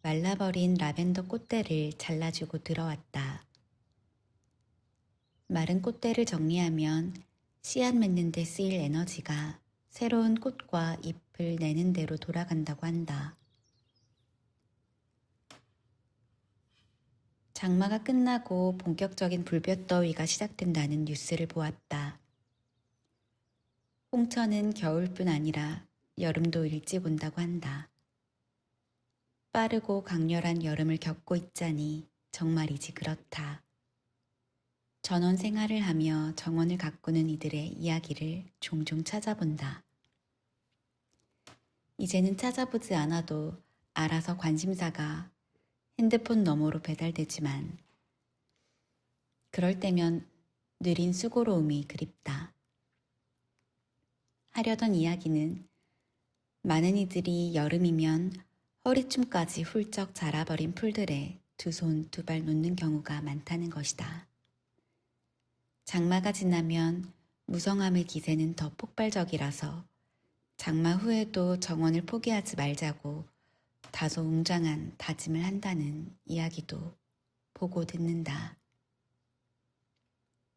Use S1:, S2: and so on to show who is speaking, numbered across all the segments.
S1: 말라버린 라벤더 꽃대를 잘라주고 들어왔다. 마른 꽃대를 정리하면 씨앗 맺는 데 쓰일 에너지가 새로운 꽃과 잎을 내는 데로 돌아간다고 한다. 장마가 끝나고 본격적인 불볕더위가 시작된다는 뉴스를 보았다. 홍천은 겨울뿐 아니라 여름도 일찍 온다고 한다. 빠르고 강렬한 여름을 겪고 있자니 정말이지 그렇다. 전원 생활을 하며 정원을 가꾸는 이들의 이야기를 종종 찾아본다. 이제는 찾아보지 않아도 알아서 관심사가 핸드폰 너머로 배달되지만 그럴 때면 느린 수고로움이 그립다. 하려던 이야기는 많은 이들이 여름이면 허리춤까지 훌쩍 자라버린 풀들에 두 손 두 발 놓는 경우가 많다는 것이다. 장마가 지나면 무성함의 기세는 더 폭발적이라서 장마 후에도 정원을 포기하지 말자고 다소 웅장한 다짐을 한다는 이야기도 보고 듣는다.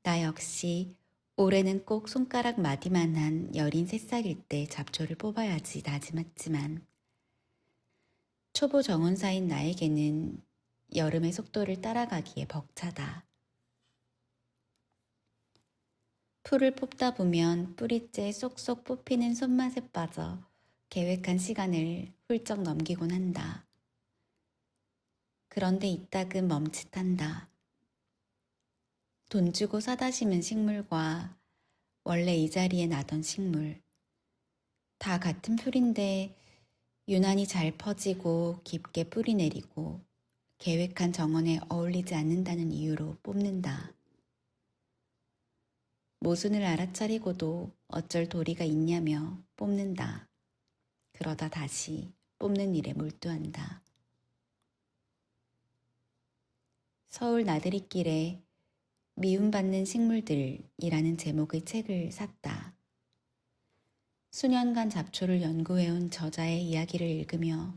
S1: 나 역시 올해는 꼭 손가락 마디만한 여린 새싹일 때 잡초를 뽑아야지 다짐했지만 초보 정원사인 나에게는 여름의 속도를 따라가기에 벅차다. 풀을 뽑다 보면 뿌리째 쏙쏙 뽑히는 손맛에 빠져 계획한 시간을 훌쩍 넘기곤 한다. 그런데 이따금 멈칫한다. 돈 주고 사다 심은 식물과 원래 이 자리에 나던 식물. 다 같은 풀인데 유난히 잘 퍼지고 깊게 뿌리 내리고 계획한 정원에 어울리지 않는다는 이유로 뽑는다. 모순을 알아차리고도 어쩔 도리가 있냐며 뽑는다. 그러다 다시 뽑는 일에 몰두한다. 서울 나들이길에 미움받는 식물들이라는 제목의 책을 샀다. 수년간 잡초를 연구해온 저자의 이야기를 읽으며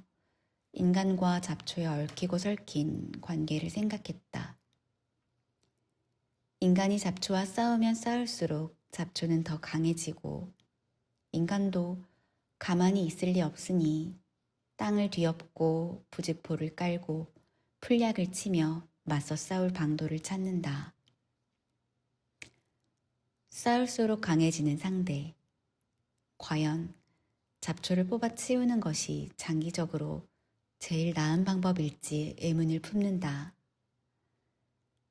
S1: 인간과 잡초에 얽히고 설킨 관계를 생각했다. 인간이 잡초와 싸우면 싸울수록 잡초는 더 강해지고 인간도 가만히 있을 리 없으니 땅을 뒤엎고 부직포를 깔고 풀약을 치며 맞서 싸울 방도를 찾는다. 싸울수록 강해지는 상대. 과연 잡초를 뽑아 치우는 것이 장기적으로 제일 나은 방법일지 의문을 품는다.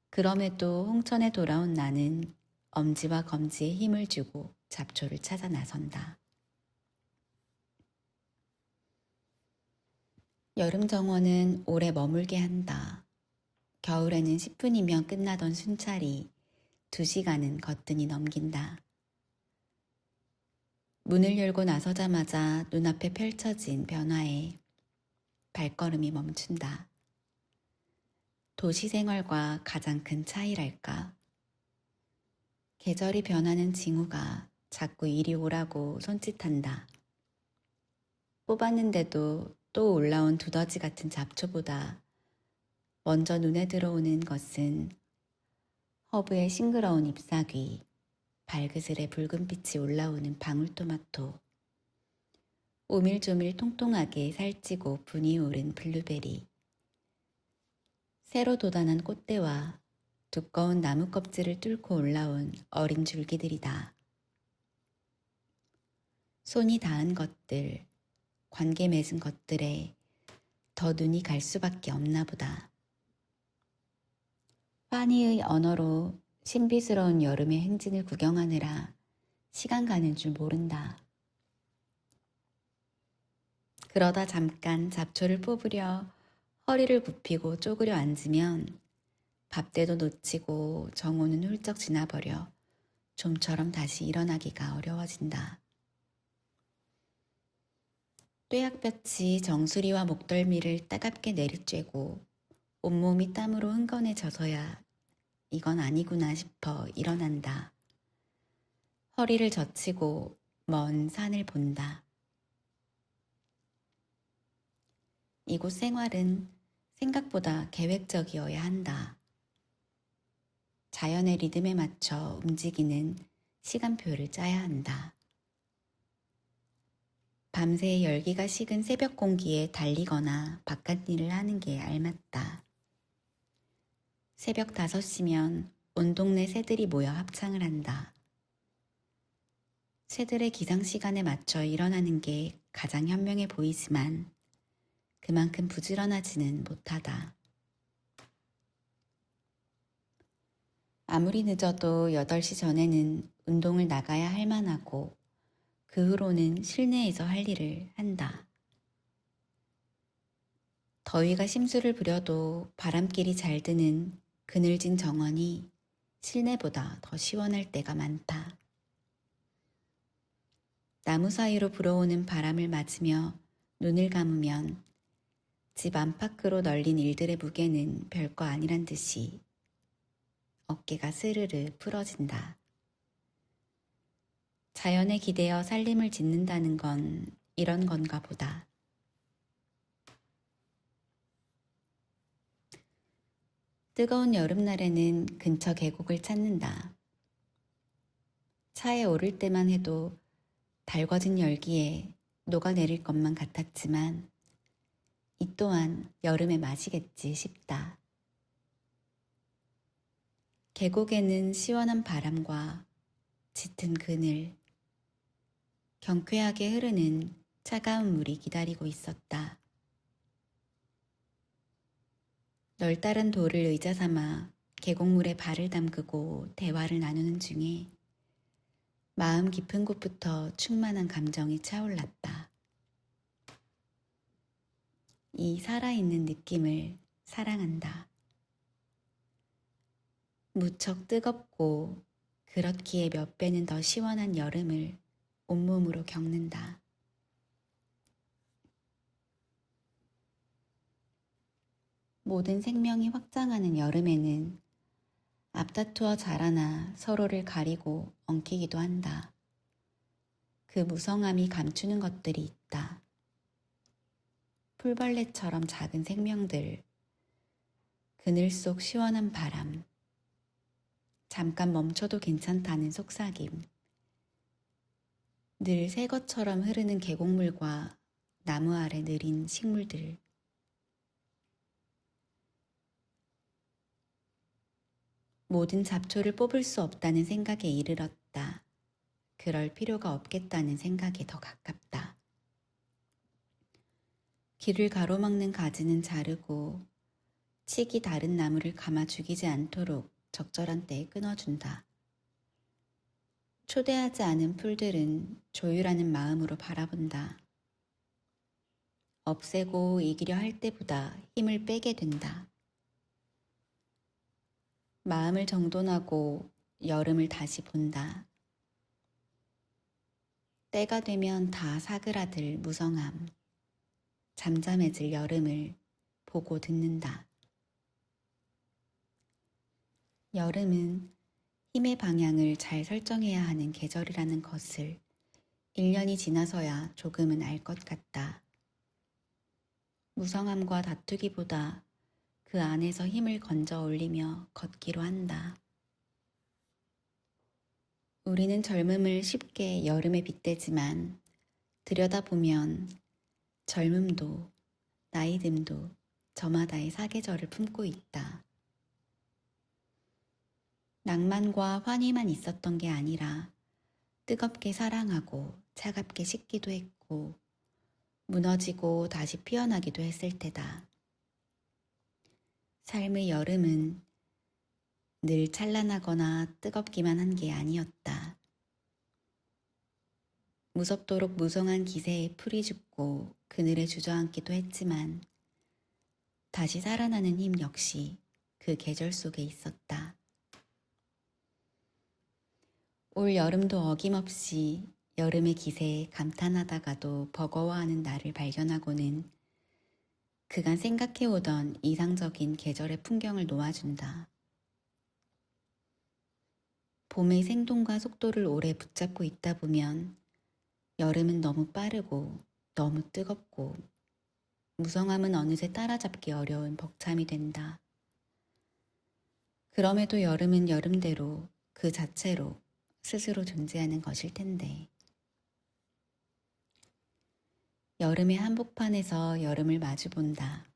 S1: 그럼에도 홍천에 돌아온 나는 엄지와 검지에 힘을 주고 잡초를 찾아 나선다. 여름 정원은 오래 머물게 한다. 겨울에는 10분이면 끝나던 순찰이 2시간은 거뜬히 넘긴다. 문을 열고 나서자마자 눈앞에 펼쳐진 변화에 발걸음이 멈춘다. 도시 생활과 가장 큰 차이랄까. 계절이 변하는 징후가 자꾸 이리 오라고 손짓한다. 뽑았는데도 또 올라온 두더지 같은 잡초보다 먼저 눈에 들어오는 것은 허브의 싱그러운 잎사귀, 발그슬에 붉은빛이 올라오는 방울토마토, 오밀조밀 통통하게 살찌고 분이 오른 블루베리, 새로 돋아난 꽃대와 두꺼운 나무 껍질을 뚫고 올라온 어린 줄기들이다. 손이 닿은 것들, 관계 맺은 것들에 더 눈이 갈 수밖에 없나 보다. 파니의 언어로 신비스러운 여름의 행진을 구경하느라 시간 가는 줄 모른다. 그러다 잠깐 잡초를 뽑으려 허리를 굽히고 쪼그려 앉으면 밥때도 놓치고 정오는 훌쩍 지나버려 좀처럼 다시 일어나기가 어려워진다. 뙤약볕이 정수리와 목덜미를 따갑게 내리쬐고 온몸이 땀으로 흥건해져서야 이건 아니구나 싶어 일어난다. 허리를 젖히고 먼 산을 본다. 이곳 생활은 생각보다 계획적이어야 한다. 자연의 리듬에 맞춰 움직이는 시간표를 짜야 한다. 밤새 열기가 식은 새벽 공기에 달리거나 바깥 일을 하는 게 알맞다. 새벽 5시면 온 동네 새들이 모여 합창을 한다. 새들의 기상 시간에 맞춰 일어나는 게 가장 현명해 보이지만 그만큼 부지런하지는 못하다. 아무리 늦어도 8시 전에는 운동을 나가야 할 만하고 그 후로는 실내에서 할 일을 한다. 더위가 심술을 부려도 바람길이 잘 드는 그늘진 정원이 실내보다 더 시원할 때가 많다. 나무 사이로 불어오는 바람을 맞으며 눈을 감으면 집 안팎으로 널린 일들의 무게는 별거 아니란 듯이 어깨가 스르르 풀어진다. 자연에 기대어 살림을 짓는다는 건 이런 건가 보다. 뜨거운 여름날에는 근처 계곡을 찾는다. 차에 오를 때만 해도 달궈진 열기에 녹아내릴 것만 같았지만 이 또한 여름의 맛이겠지 싶다. 계곡에는 시원한 바람과 짙은 그늘, 경쾌하게 흐르는 차가운 물이 기다리고 있었다. 널따른 돌을 의자 삼아 계곡물에 발을 담그고 대화를 나누는 중에 마음 깊은 곳부터 충만한 감정이 차올랐다. 이 살아있는 느낌을 사랑한다. 무척 뜨겁고 그렇기에 몇 배는 더 시원한 여름을 온몸으로 겪는다. 모든 생명이 확장하는 여름에는 앞다투어 자라나 서로를 가리고 엉키기도 한다. 그 무성함이 감추는 것들이 있다. 풀벌레처럼 작은 생명들, 그늘 속 시원한 바람, 잠깐 멈춰도 괜찮다는 속삭임, 늘 새 것처럼 흐르는 계곡물과 나무 아래 느린 식물들, 모든 잡초를 뽑을 수 없다는 생각에 이르렀다. 그럴 필요가 없겠다는 생각에 더 가깝다. 길을 가로막는 가지는 자르고 칙이 다른 나무를 감아 죽이지 않도록 적절한 때에 끊어준다. 초대하지 않은 풀들은 조율하는 마음으로 바라본다. 없애고 이기려 할 때보다 힘을 빼게 된다. 마음을 정돈하고 여름을 다시 본다. 때가 되면 다 사그라들 무성함, 잠잠해질 여름을 보고 듣는다. 여름은 힘의 방향을 잘 설정해야 하는 계절이라는 것을 1년이 지나서야 조금은 알 것 같다. 무성함과 다투기보다 그 안에서 힘을 건져 올리며 걷기로 한다. 우리는 젊음을 쉽게 여름에 빗대지만 들여다보면 젊음도 나이듦도 저마다의 사계절을 품고 있다. 낭만과 환희만 있었던 게 아니라 뜨겁게 사랑하고 차갑게 식기도 했고 무너지고 다시 피어나기도 했을 테다. 삶의 여름은 늘 찬란하거나 뜨겁기만 한 게 아니었다. 무섭도록 무성한 기세에 풀이 죽고 그늘에 주저앉기도 했지만 다시 살아나는 힘 역시 그 계절 속에 있었다. 올 여름도 어김없이 여름의 기세에 감탄하다가도 버거워하는 나를 발견하고는 그간 생각해오던 이상적인 계절의 풍경을 놓아준다. 봄의 생동과 속도를 오래 붙잡고 있다 보면 여름은 너무 빠르고 너무 뜨겁고 무성함은 어느새 따라잡기 어려운 벅참이 된다. 그럼에도 여름은 여름대로 그 자체로 스스로 존재하는 것일 텐데. 여름의 한복판에서 여름을 마주본다.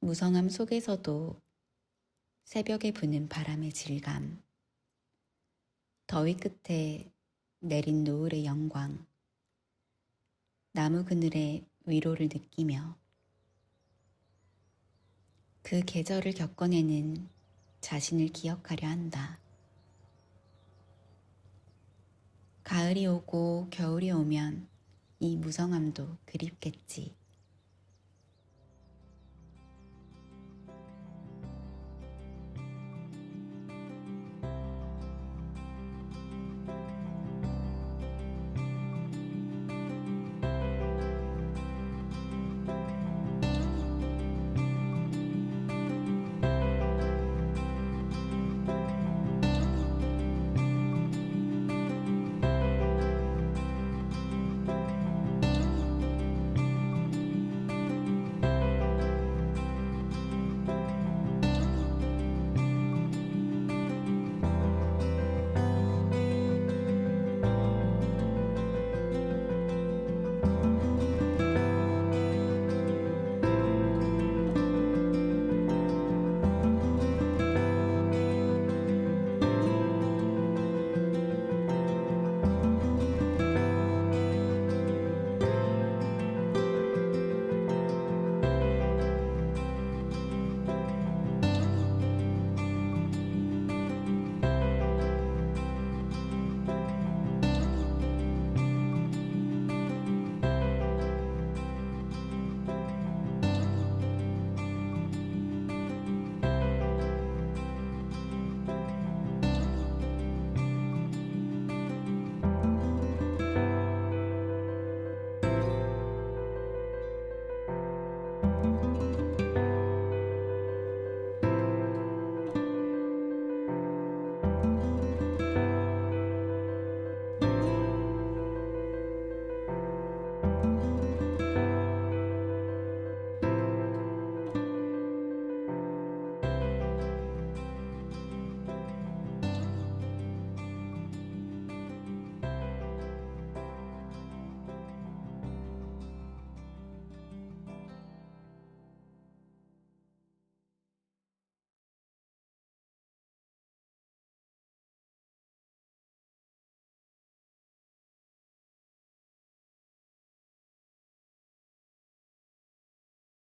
S1: 무성함 속에서도 새벽에 부는 바람의 질감, 더위 끝에 내린 노을의 영광, 나무 그늘의 위로를 느끼며 그 계절을 겪어내는 자신을 기억하려 한다. 가을이 오고 겨울이 오면 이 무성함도 그립겠지.